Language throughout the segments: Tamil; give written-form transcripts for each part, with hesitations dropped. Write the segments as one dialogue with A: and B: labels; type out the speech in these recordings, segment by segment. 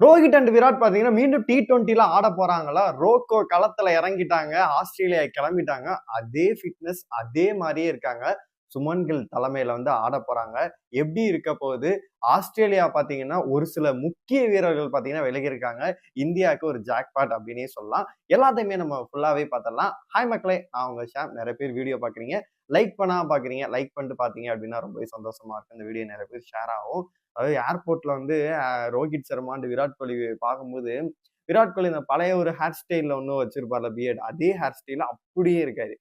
A: ரோஹித் அண்ட் விராட் பாத்தீங்கன்னா மீண்டும் T20ல ஆட போறாங்களா? ரோக்கோ களத்துல இறங்கிட்டாங்க. ஆஸ்திரேலியா கிளம்பிட்டாங்க. அதே ஃபிட்னஸ் அதே மாதிரியே இருக்காங்க. சுமன் கில் தலைமையில வந்து ஆட போறாங்க. எப்படி இருக்க போகுது? ஆஸ்திரேலியா பாத்தீங்கன்னா ஒரு சில முக்கிய வீரர்கள் பாத்தீங்கன்னா விலகி இருக்காங்க. இந்தியாவுக்கு ஒரு ஜாக்பாட் அப்படின்னே சொல்லலாம். எல்லாத்தையுமே நம்ம ஃபுல்லாவே பார்த்துடலாம். ஹாய் மக்களே, நான் உங்க ஷாம். நிறைய பேர் வீடியோ பாக்குறீங்க, லைக் பண்ணாம பாக்குறீங்க. லைக் பண்ணிட்டு பாத்தீங்க அப்படின்னா ரொம்பவே சந்தோஷமா இருக்கும். இந்த வீடியோ நிறைய பேர் ஷேர் ஆகும். அதாவது ஏர்போர்ட்ல வந்து ரோஹித் சர்மா அண்ட் விராட் கோலி பார்க்கும்போது, விராட் கோலி இந்த பழைய ஒரு ஹேர் ஸ்டைல்ல ஒன்னும் வச்சிருப்பார்ல பியர்ட், அதே ஹேர் ஸ்டைல்ல அப்படியே இருக்காரு.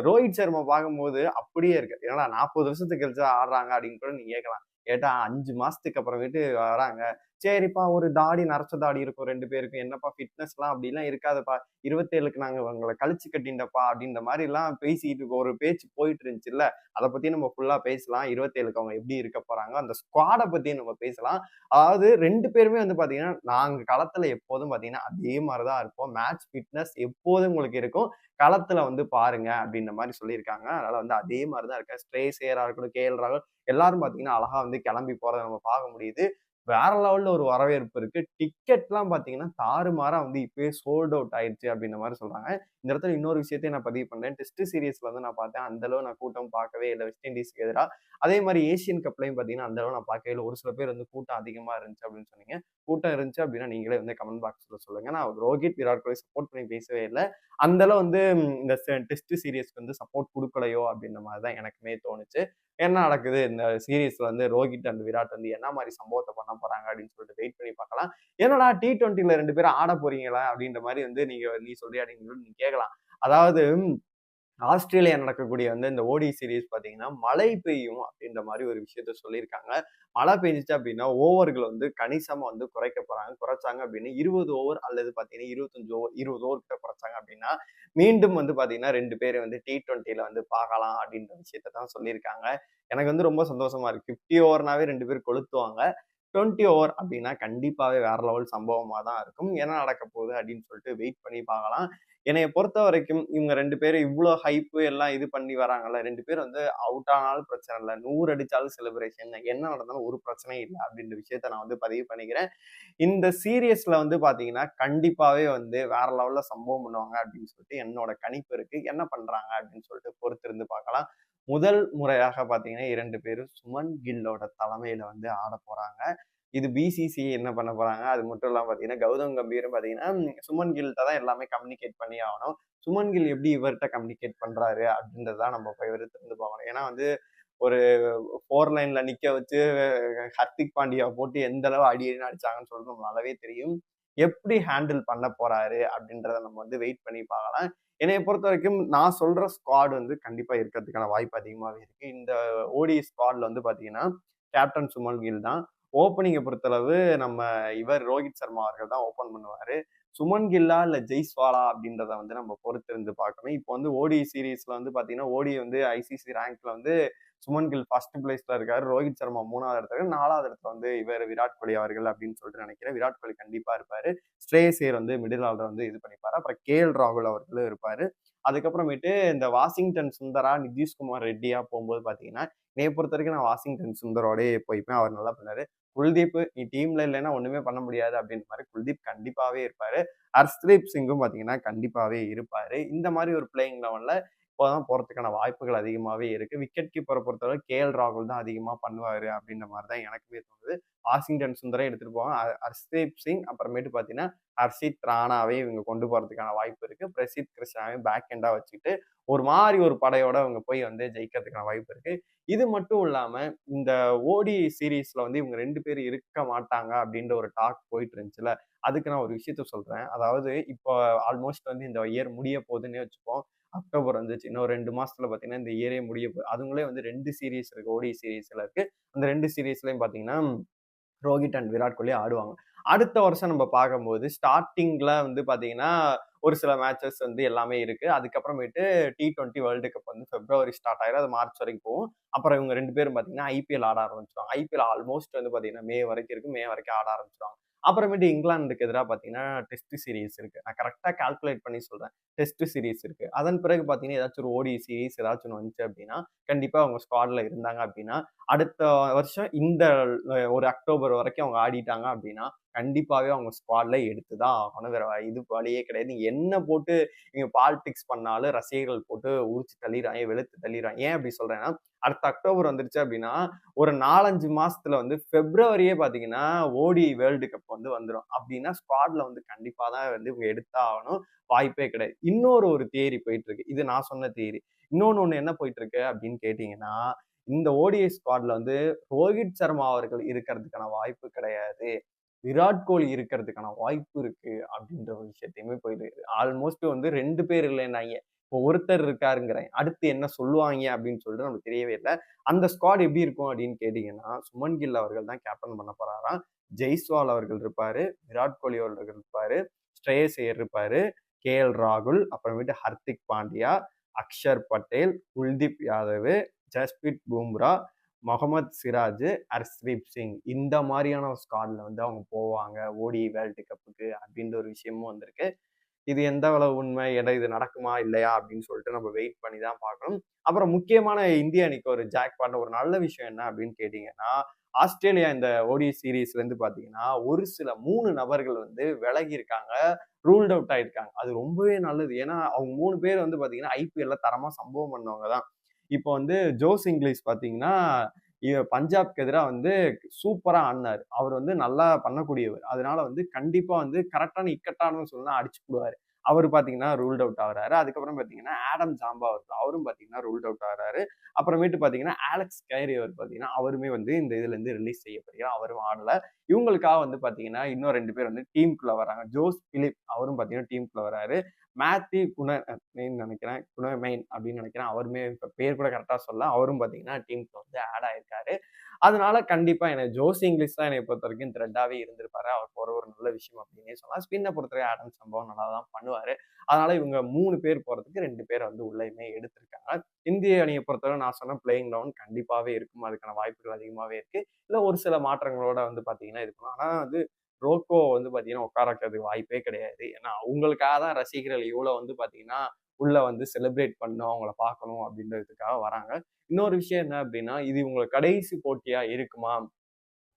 A: ரோஹித் சர்மா பார்க்கும்போது அப்படியே இருக்காரு. ஏன்னா 40 வருஷத்துக்கு கழிச்சு ஆடுறாங்க அப்படின்னு கூட நீங்க கேட்கலாம். கேட்டா 5 மாசத்துக்கு அப்புறமேட்டு வராங்க. சரிப்பா, ஒரு தாடி நரைச்ச தாடி இருக்கும் 2 பேருக்கும். என்னப்பா ஃபிட்னஸ்லாம் அப்படிலாம் இருக்காதுப்பா. 27க்கு நாங்க உங்கள கழிச்சு கட்டிண்டப்பா அப்படின்ற மாரிலாம் பேசிட்டு ஒரு பேச்சு போயிட்டு இருந்துச்சுல்ல. அத பத்தி நம்ம ஃபுல்லா பேசலாம். 27க்கு அவங்க எப்படி இருக்க போறாங்க, அந்த ஸ்குவாட பத்தியும் நம்ம பேசலாம். அதாவது 2 பேருமே வந்து பாத்தீங்கன்னா, நாங்க களத்துல எப்போதும் பாத்தீங்கன்னா அதே மாரி தான் இருப்போம். மேட்ச் ஃபிட்னஸ் எப்போதும் உங்களுக்கு இருக்கும். களத்துல வந்து பாருங்க அப்படின்ற மாரி சொல்லியிருக்காங்க. அதனால வந்து அதே மாரி தான் இருக்கு. ஸ்ரேயஸ் ஐயரா இருக்கட்டும், KL ராகுல் எல்லாரும் பாத்தீங்கன்னா அழகா வந்து கிளம்பி போறத நம்ம பார்க்க முடியுது. வேற லெவல்ல ஒரு வரவேற்பு இருக்கு. டிக்கெட்லாம் பாத்தீங்கன்னா தாறுமாறா வந்து இப்பயே சோல்ட் அவுட் ஆயிடுச்சு அப்படின்ற மாரி சொல்றாங்க. இந்த இடத்துல இன்னொரு விஷயத்தையும் நான் பதிவு பண்றேன். டெஸ்ட் சீரிஸ்ல வந்து நான் பார்த்தேன். அந்த அளவு நான் கூட்டம் பார்க்கவே இல்ல வெஸ்ட் இண்டீஸ்க்கு எதிரா. அதே மாரி ஏசியன் கப்லயும் பார்த்தீங்கன்னா, அந்த அளவு நான் பார்க்கவே இல்ல. ஒரு சில பேர் வந்து கூட்டம் அதிகமா இருந்துச்சு அப்படின்னு சொன்னீங்க. கூட்டம் இருந்துச்சு அப்படின்னா நீங்களே வந்து கமெண்ட் பாக்ஸ்ல சொல்லுங்க. நான் ரோஹித், விராட் கோலி சப்போர்ட் பண்ணி பேசவே இல்ல. அந்த அளவு வந்து இந்த டெஸ்ட் சீரிஸ்க்கு வந்து சப்போர்ட் குடுக்கலையோ அப்படின்ற மாரி தான் எனக்குமே தோணுச்சு. என்ன நடக்குது இந்த சீரிஸ்ல வந்து ரோஹித் அண்ட் விராட் வந்து என்ன மாரி சம்பவத்த பண்ண போறாங்க அப்படின்னு சொல்லிட்டு வெயிட் பண்ணி பார்க்கலாம். என்னடா T20ல 2 பேரும் ஆட போறீங்களா? அப்படின்ற மாரி வந்து நீ சொல்றியா அப்படின்னு நீங்க கேட்கலாம். அதாவது ஆஸ்திரேலியா நடக்கக்கூடிய வந்து இந்த ஓடி சீரிஸ் பார்த்தீங்கன்னா, மழை பெய்யும் அப்படின்ற மாரி ஒரு விஷயத்த சொல்லியிருக்காங்க. மழை பெஞ்சுச்சு அப்படின்னா, ஓவர்கள் வந்து கணிசமா வந்து குறைக்க போறாங்க. குறைச்சாங்க அப்படின்னு 20 ஓவர் அல்லது பார்த்தீங்கன்னா 25 ஓவர் 20 ஓவர் கிட்ட குறைச்சாங்க அப்படின்னா, மீண்டும் வந்து பார்த்தீங்கன்னா 2 பேர் வந்து T20ல வந்து பார்க்கலாம் அப்படின்ற விஷயத்த தான் சொல்லியிருக்காங்க. எனக்கு வந்து ரொம்ப சந்தோஷமா இருக்கு. 50 ஓவர்னாவே 2 பேர் கொளுத்துவாங்க. 20 ஓவர் அப்படின்னா கண்டிப்பாவே வேற லெவல் சம்பவமா தான் இருக்கும். என்ன நடக்க போகுது அப்படின்னு சொல்லிட்டு வெயிட் பண்ணி பார்க்கலாம். என்னைய பொறுத்தவரைக்கும் இவங்க 2 பேரும் இவ்ளோ ஹைப் எல்லாம் இது பண்ணி வராங்கல்ல. 2 பேர் வந்து அவுட் ஆனாலும் பிரச்சனை இல்ல. 100 அடிச்சாலும் செலிப்ரேஷன். என்ன நடந்தாலும் ஒரு பிரச்சனையும் இல்ல அப்படின்ற விஷயத்த நான் வந்து பதிவு பண்ணிக்கிறேன். இந்த சீரியஸ்ல வந்து பார்த்தீங்கன்னா, கண்டிப்பாவே வந்து வேற லெவல்ல சம்பவம் பண்ணுவாங்க அப்படின்னு சொல்லிட்டு என்னோட கணிப்பு இருக்கு. என்ன பண்றாங்க அப்படின்னு சொல்லிட்டு பொறுத்திருந்து பார்க்கலாம். முதல் முறையாக பார்த்தீங்கன்னா, 2 பேரும் சுமன் கில்லோட தலைமையில வந்து ஆடப் போறாங்க. இது BCCI என்ன பண்ண போறாங்க? அது மட்டும் இல்லாம பார்த்தீங்கன்னா, கௌதம் கம்பீரும் பார்த்தீங்கன்னா, சுமன் கில்ட்ட தான் எல்லாமே கம்யூனிகேட் பண்ணி ஆகணும். சுமன் கில் எப்படி இவர்ட்ட கம்யூனிகேட் பண்றாரு அப்படின்றத தான் நம்ம பொறுத்திருந்து பார்க்கணும். ஏன்னா வந்து ஒரு 4 லைன்ல நிக்க வச்சு ஹர்திக் பாண்டியாவ போட்டு எந்த அளவு அடி அடின்னு அடிச்சாங்கன்னு சொல்லிட்டு நமக்கு நல்லாவே தெரியும். எப்படி ஹேண்டில் பண்ண போறாரு அப்படின்றத நம்ம வந்து வெயிட் பண்ணி பார்க்கலாம். என்னைய பொறுத்தவரைக்கும் நான் சொல்ற ஸ்குவாட் வந்து கண்டிப்பா இருக்கிறதுக்கான வாய்ப்பு அதிகமாவே இருக்கு. இந்த ஓடிஐ ஸ்குவாட்ல வந்து பார்த்தீங்கன்னா, கேப்டன் சுமன் கில் தான். ஓப்பனிங்க பொறுத்தளவு நம்ம ரோஹித் சர்மா அவர்கள் தான் ஓப்பன் பண்ணுவாரு. சுமன் கில்லா இல்ல ஜெய்ஸ்வாலா அப்படின்றத வந்து நம்ம பொறுத்திருந்து பார்க்கணும். இப்போ வந்து ஓடிஐ சீரிஸ்ல வந்து பார்த்தீங்கன்னா, ஓடிஐ வந்து ஐசிசி ரேங்க்ல வந்து சுமன் கில் ஃபர்ஸ்ட் பிளேஸ்ல இருக்காரு. ரோஹித் சர்மா 3வது இடத்துல, 4வது இடத்துல வந்து விராட் கோலி அவர்கள் அப்படின்னு சொல்லிட்டு நினைக்கிறேன். விராட் கோலி கண்டிப்பா இருப்பாரு. ஸ்ரேயஸ் ஐயர் வந்து மிடில் ஆர்டர் வந்து இது பண்ணிப்பாரு. அப்புறம் KL ராகுல் அவர்களும் இருப்பாரு. அதுக்கப்புறமேட்டு இந்த வாஷிங்டன் சுந்தரா, நிதிஷ்குமார் ரெட்டியா போகும்போது பார்த்தீங்கன்னா, என்னைய பொறுத்த வரைக்கும் நான் வாஷிங்டன் சுந்தரோடயே போய்ப்பேன். அவர் நல்லா பண்ணாரு. குல்தீப் நீ டீம்ல இல்லைன்னா ஒண்ணுமே பண்ண முடியாது அப்படின்ற மாதிரி குல்தீப் கண்டிப்பாவே இருப்பாரு. ஹர்ஷ்தீப் சிங்கும் பார்த்தீங்கன்னா கண்டிப்பாவே இருப்பாரு. இந்த மாதிரி ஒரு பிளேயிங் லெவன்ல இப்போதான் போறதுக்கான வாய்ப்புகள் அதிகமாவே இருக்கு. விக்கெட் கீப்பரை பொறுத்தவரை KL ராகுல் தான் அதிகமா பண்ணுவாரு அப்படின்ற மாதிரி தான் எனக்குமே தோணுது. வாஷிங்டன் சுந்தரை எடுத்துட்டு போவாங்க. ஹர்ஷ்தீப் சிங் அப்புறமேட்டு பார்த்தீங்கன்னா ஹர்ஷித் ராணாவே இவங்க கொண்டு போறதுக்கான வாய்ப்பு இருக்கு. பிரசித் கிருஷ்ணாவையும் பேக் எண்டா வச்சுக்கிட்டு ஒரு மாதிரி ஒரு படையோட அவங்க போய் வந்து ஜெயிக்கிறதுக்கான வாய்ப்பு இருக்கு. இது மட்டும் இல்லாம இந்த ஓடி சீரீஸ்ல வந்து இவங்க 2 பேரும் இருக்க மாட்டாங்க அப்படின்ற ஒரு டாக் போயிட்டு இருந்துச்சுல்ல. அதுக்கு நான் ஒரு விஷயத்த சொல்றேன். அதாவது இப்போ ஆல்மோஸ்ட் வந்து இந்த இயர் முடிய போகுதுன்னே வச்சுப்போம். அக்டோபர் வந்துச்சு. இன்னும் 2 மாசத்துல பார்த்தீங்கன்னா, இந்த இயரே முடிய போகுது. அதுங்களே வந்து 2 சீரிஸ் இருக்கு. ஓடி சீரிஸ்ல இருக்கு. அந்த 2 சீரிஸ்லயும் பார்த்தீங்கன்னா, ரோஹித் அண்ட் விராட் கோலி ஆடுவாங்க. அடுத்த வருஷம் நம்ம பார்க்கும்போது ஸ்டார்ட்டிங்ல வந்து பார்த்தீங்கன்னா, ஒரு சில மேட்சஸ் வந்து எல்லாமே இருக்கு. அதுக்கப்புறமேட்டு T20 வேர்ல்டு கப் வந்து பிப்ரவரி ஸ்டார்ட் ஆயிரும். அது மார்ச் வரைக்கும் போகும். அப்புறம் இவங்க 2 பேரும் பார்த்தீங்கன்னா, IPL ஆட ஆரம்பிச்சுருவாங்க. IPL ஆல்மோஸ்ட் வந்து பார்த்தீங்கன்னா, மே வரைக்கும் இருக்கு. மே வரைக்கும் ஆட ஆரம்பிச்சுருவாங்க. அப்புறமேட்டு இங்கிலாந்துக்கு எதிரா பார்த்தீங்கன்னா, டெஸ்ட் சீரிஸ் இருக்கு. நான் கரெக்ட்டா கால்குலேட் பண்ணி சொல்றேன். டெஸ்ட் சீரிஸ் இருக்கு. அதன் பிறகு பார்த்தீங்கன்னா, ஏதாச்சும் ஒரு ஓடி சீரிஸ் ஏதாச்சும் ஒண்ணு வந்துச்சு அப்படின்னா, கண்டிப்பா அவங்க ஸ்குவாட்ல இருந்தாங்க அப்படின்னா, அடுத்த வருஷம் இந்த ஒரு அக்டோபர் வரைக்கும் அவங்க ஆடிட்டாங்க அப்படின்னா, கண்டிப்பாவே அவங்க ஸ்குவாட்ல எடுத்து தான் ஆகணும். வேற இது வழியே கிடையாது. நீங்க என்ன போட்டு நீங்க பாலிடிக்ஸ் பண்ணாலும் ரசிகர்கள் போட்டு உரிச்சு தள்ளிருவாங்க, வெளுத்து தள்ளிருவாங்க. ஏன் அப்படி சொல்றேன்னா, அடுத்த அக்டோபர் வந்துருச்சு அப்படின்னா, ஒரு 4, 5 மாசத்துல வந்து பிப்ரவரியே பார்த்தீங்கன்னா, ஓடி வேர்ல்டு கப் வந்து வந்துரும். அப்படின்னா ஸ்குவாட்ல வந்து கண்டிப்பா தான் வந்து இவங்க எடுத்தா ஆகணும். வாய்ப்பே கிடையாது. இன்னொரு தியரி போயிட்டு இருக்கு. இது நான் சொன்ன தியரி. ஒண்ணு என்ன போயிட்டு இருக்கு அப்படின்னு கேட்டீங்கன்னா, இந்த ஓடிஐ ஸ்குவாட்ல வந்து ரோஹித் சர்மா அவர்கள் இருக்கிறதுக்கான வாய்ப்பு கிடையாது. விராட் கோலி இருக்கிறதுக்கான வாய்ப்பு இருக்கு அப்படின்ற ஒரு விஷயத்தையுமே போயிட்டு ஆல்மோஸ்ட் வந்து 2 பேர் இல்லைன்னாங்க. இப்போ ஒருத்தர் இருக்காருங்கிறேன். அடுத்து என்ன சொல்லுவாங்க அப்படின்னு சொல்லிட்டு நமக்கு தெரியவே இல்ல. அந்த ஸ்குவாட் எப்படி இருக்கும் அப்படின்னு கேட்டீங்கன்னா, சுமன் கில் அவர்கள் தான் கேப்டன் பண்ண போறாராம். ஜெய்ஸ்வால் அவர்கள் இருப்பாரு, விராட் கோலி அவர்கள் இருப்பாரு, ஸ்ரேயஸ் ஐயர் இருப்பாரு, ராகுல், அப்புறமேட்டு ஹர்திக் பாண்டியா, அக்ஷர் பட்டேல், குல்தீப் யாதவ், ஜஸ்பிரித் பும்ரா, முகமது சிராஜ், ஹர்ஷ்தீப் சிங் இந்த மாதிரியான ஸ்குவாட்ல வந்து அவங்க போவாங்க ஓடி வேர்ல்டு கப்புக்கு அப்படின்ற ஒரு விஷயமும் வந்திருக்கு. இது எந்த அளவு உண்மை, இது நடக்குமா இல்லையா அப்படின்னு சொல்லிட்டு நம்ம வெயிட் பண்ணி தான் பார்க்கணும். அப்புறம் முக்கியமான இந்திய அணிக்கு ஒரு ஜாக்பாட் ஒரு நல்ல விஷயம் என்ன அப்படின்னு கேட்டீங்கன்னா, ஆஸ்திரேலியா இந்த ஓடி சீரீஸ்ல இருந்து பாத்தீங்கன்னா, ஒரு சில 3 நபர்கள் வந்து விலகி இருக்காங்க. ரூல்ட் அவுட் ஆயிருக்காங்க. அது ரொம்பவே நல்லது. ஏன்னா, அவங்க 3 பேர் வந்து பாத்தீங்கன்னா, ஐபிஎல்ல தரமா சம்பவம் பண்ணவங்க தான். இப்போ வந்து ஜோஸ் இங்கிலீஷ் பாத்தீங்கன்னா, பஞ்சாப்க்கு எதிரா வந்து சூப்பரா ஆடுனாரு. அவர் வந்து நல்லா பண்ணக்கூடியவர். அதனால வந்து கண்டிப்பா வந்து கரெக்டான இக்கட்டான சொன்னா அடிச்சு புடுவாரு. அவரு பாத்தீங்கன்னா ரூல்ட் அவுட் ஆகுறாரு. அதுக்கப்புறம் பாத்தீங்கன்னா, ஆடம் ஜாம்பா அவரும் பாத்தீங்கன்னா ரூல்ட் அவுட் ஆகுறாரு. அப்புறமேட்டு பாத்தீங்கன்னா, ஆலெக்ஸ் கைரி அவர் பாத்தீங்கன்னா, அவருமே வந்து இந்த இதுல இருந்து ரிலீஸ் செய்யப்படுகிறார். அவரும் ஆடல. இவங்களுக்காக வந்து பாத்தீங்கன்னா, இன்னும் 2 பேர் வந்து டீமுக்குள்ள வராங்க. ஜோஸ் பிலிப் அவரும் பாத்தீங்கன்னா டீமுக்குள்ள வராரு. மேத்யூ நினைக்கிறேன். குணமெயின் அப்படின்னு நினைக்கிறேன். அவருமே இப்ப பேர் கூட கரெக்டா சொல்லல. அவரும் பாத்தீங்கன்னா டீமுக்கு வந்து ஆட் ஆயிருக்காரு. அதனால கண்டிப்பா எனக்கு ஜோஸ் இங்கிலீஷ் தான் என்னை பொறுத்தவரைக்கும் த்ரெட்டாவே இருந்திருப்பாரு. அவர் போற ஒரு நல்ல விஷயம் அப்படின்னே சொல்லலாம். ஸ்பின்ன பொறுத்தவரை ஆடம் சம்பவம் நல்லா தான் பண்ணுவாரு. அதனால இவங்க 3 பேர் போறதுக்கு 2 பேர் வந்து உள்ளயுமே எடுத்திருக்காங்க. இந்திய அணியை பொறுத்தவரை நான் சொன்ன பிளேயிங் 11 கண்டிப்பாவே இருக்கும். அதுக்கான வாய்ப்புகள் அதிகமாவே இருக்கு. இல்ல ஒரு சில மாற்றங்களோட வந்து பாத்தீங்கன்னா இருக்கும். ஆனா வந்து ரோக்கோ வந்து பாத்தீங்கன்னா உட்கார வைக்கிறதுக்கு வாய்ப்பே கிடையாது. ஏன்னா அவங்களுக்காக தான் ரசிகர்கள் இவ்வளவு வந்து பாத்தீங்கன்னா உள்ள வந்து செலிப்ரேட் பண்ணணும், அவங்கள பார்க்கணும் அப்படின்றதுக்காக வராங்க. இன்னொரு விஷயம் என்ன அப்படின்னா, இது இவங்களுக்கு கடைசி போட்டியா இருக்குமா?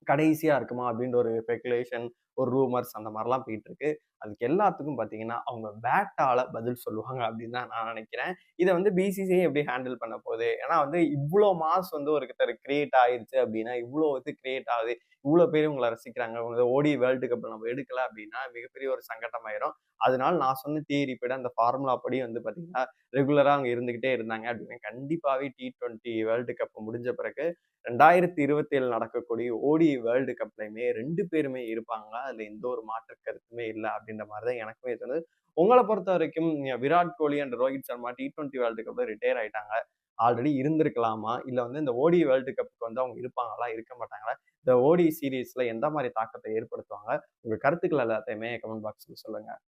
A: கடைசியா இருக்குமா? அப்படின்ற ஒரு ஸ்பெகுலேஷன், ஒரு ரூமர்ஸ் அந்த மாரிலாம் போயிட்டு இருக்கு. அதுக்கு எல்லாத்துக்கும் பார்த்தீங்கன்னா, அவங்க பேட்டால பதில் சொல்லுவாங்க அப்படின்னு தான் நான் நினைக்கிறேன். இத வந்து பிசிசிஐ எப்படி ஹேண்டில் பண்ண போகுது? ஏன்னா வந்து இவ்ளோ மாஸ் வந்து ஒருத்தர் கிரியேட் ஆயிருச்சு அப்படின்னா, இவ்ளோ இது கிரியேட் ஆகுது. இவ்ளோ பேர் உங்கள ரசிக்கிறாங்க. உங்க ஓடி வேர்ல்டு கப் நம்ம எடுக்கல அப்படின்னா, மிகப்பெரிய ஒரு சங்கடமாயிரும். அதனால நான் சொன்ன தியரி படி அந்த ஃபார்முலா படி வந்து பார்த்தீங்கன்னா, ரெகுலரா அங்க இருந்துகிட்டே இருந்தாங்க அப்படின்னா, கண்டிப்பாவே T20 வேர்ல்டு கப் முடிஞ்ச பிறகு 2027 நடக்கக்கூடிய ஓடி வேர்ல்டு கப்லயுமே 2 பேருமே இருப்பாங்க. அதுல எந்த ஒரு மாற்று கருத்துமே இல்ல அப்படின்ற மாரி தான் எனக்குமே தோணுது. உங்கள பொறுத்தவரைக்கும் Virat Kohli and Rohit Sharma T20 world கப்ல ரிட்டயர் ஆயிட்டாங்க. ஆல்ரெடி இருந்திருக்கலாமா? இல்ல வந்து இந்த ஓடி வேர்ல்டு கப்க்கு வந்து அவங்க இருப்பாங்களா? இருக்க மாட்டாங்களா? இந்த ஓடி சீரிஸ்ல எந்த மாரி தாக்கத்த ஏற்படுத்துவாங்க? உங்க கருத்துக்கள் எல்லாத்தையுமே கமெண்ட் பாக்ஸ்ல சொல்லுங்க.